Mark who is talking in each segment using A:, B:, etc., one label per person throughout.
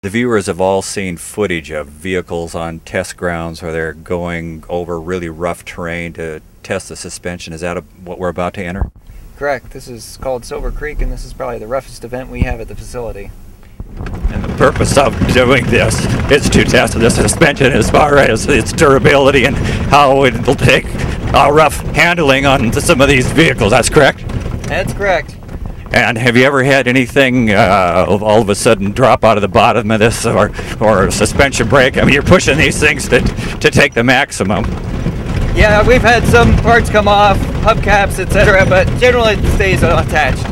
A: The viewers have all seen footage of vehicles on test grounds where they're going over really rough terrain to test the suspension. Is that what we're about to enter?
B: Correct. This is called Silver Creek, and this is probably the roughest event we have at the facility.
A: And the purpose of doing this is to test the suspension as far as its durability and how it will take rough handling on some of these vehicles. That's correct?
B: That's correct.
A: And have you ever had anything all of a sudden drop out of the bottom of this or a suspension break? I mean, you're pushing these things to take the maximum.
B: Yeah, we've had some parts come off, hubcaps, etc., but generally it stays attached.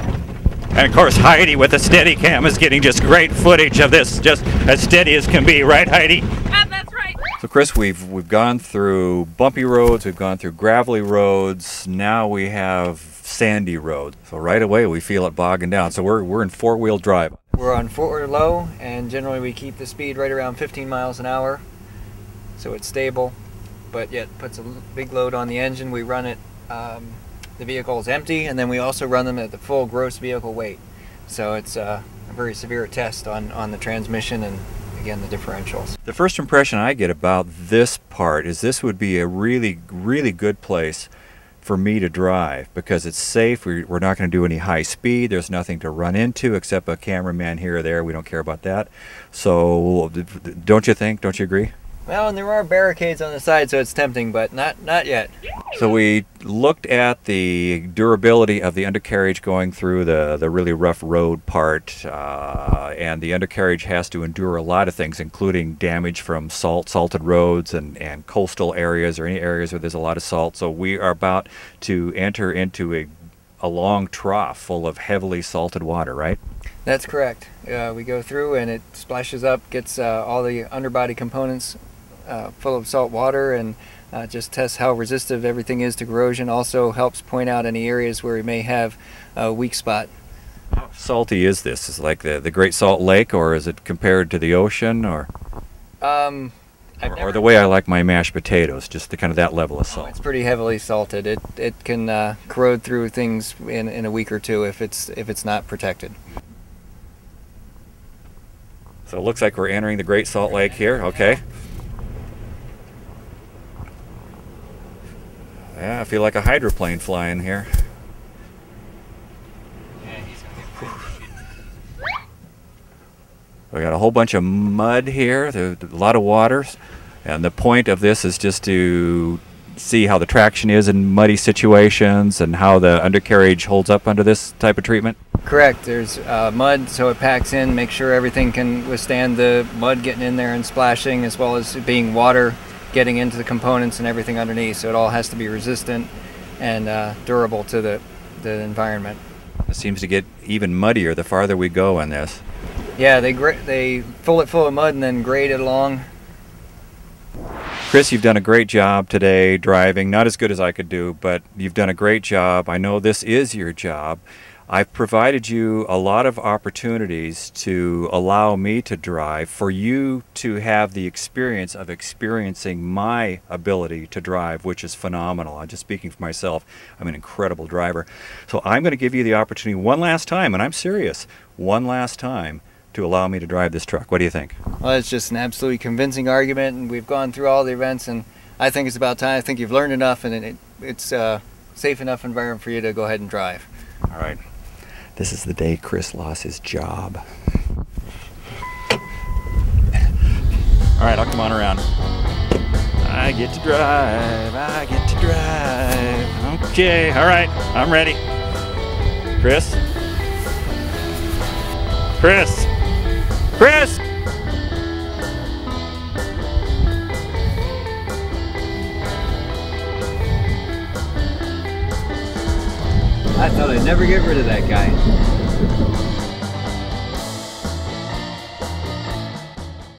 A: And of course, Heidi with the Steadicam is getting just great footage of this, just as steady as can be, right, Heidi?
C: Yeah, that's right.
A: So, Chris, we've gone through bumpy roads, we've gone through gravelly roads, now we have sandy roads. So right away we feel it bogging down. So we're in four-wheel drive.
B: We're on forward low, and generally we keep the speed right around 15 miles an hour, so it's stable, but yet puts a big load on the engine. We run it. The vehicle is empty, and then we also run them at the full gross vehicle weight. So it's a very severe test on the transmission and, again, the differentials.
A: The first impression I get about this part is this would be a really, really good place for me to drive because it's safe. We're not going to do any high speed. There's nothing to run into except a cameraman here or there. We don't care about that. So don't you think? Don't you agree?
B: Well, and there are barricades on the side, so it's tempting, but not yet.
A: So we looked at the durability of the undercarriage going through the really rough road part, and the undercarriage has to endure a lot of things, including damage from salted roads and coastal areas or any areas where there's a lot of salt. So we are about to enter into a long trough full of heavily salted water, right?
B: That's correct. We go through and it splashes up, gets all the underbody components full of salt water, and just tests how resistive everything is to corrosion. Also helps point out any areas where we may have a weak spot.
A: How salty is this? Is it like the Great Salt Lake, or is it compared to the ocean, or the way I like my mashed potatoes, just the kind of that level of salt?
B: It's pretty heavily salted. It can corrode through things in a week or two if it's not protected.
A: So it looks like we're entering the Great Salt Lake here. Okay. Yeah, I feel like a hydroplane flying here. We got a whole bunch of mud here, a lot of waters, and the point of this is just to see how the traction is in muddy situations and how the undercarriage holds up under this type of treatment.
B: Correct. There's mud, so it packs in, make sure everything can withstand the mud getting in there and splashing, as well as being water getting into the components and everything underneath. So it all has to be resistant and durable to the environment.
A: It seems to get even muddier the farther we go in this.
B: Yeah, they fill it full of mud and then grade it along.
A: Chris, you've done a great job today driving. Not as good as I could do, but you've done a great job. I know this is your job. I've provided you a lot of opportunities to allow me to drive, for you to have the experience of experiencing my ability to drive, which is phenomenal. I'm just speaking for myself. I'm an incredible driver. So I'm going to give you the opportunity one last time, and I'm serious, one last time, to allow me to drive this truck. What do you think?
B: Well, it's just an absolutely convincing argument, and we've gone through all the events, and I think it's about time. I think you've learned enough, and it's a safe enough environment for you to go ahead and drive.
A: All right. This is the day Chris lost his job. All right, I'll come on around. I get to drive. I get to drive. Okay, all right, I'm ready. Chris? Chris? Chris!
B: I thought I'd never get rid of that guy.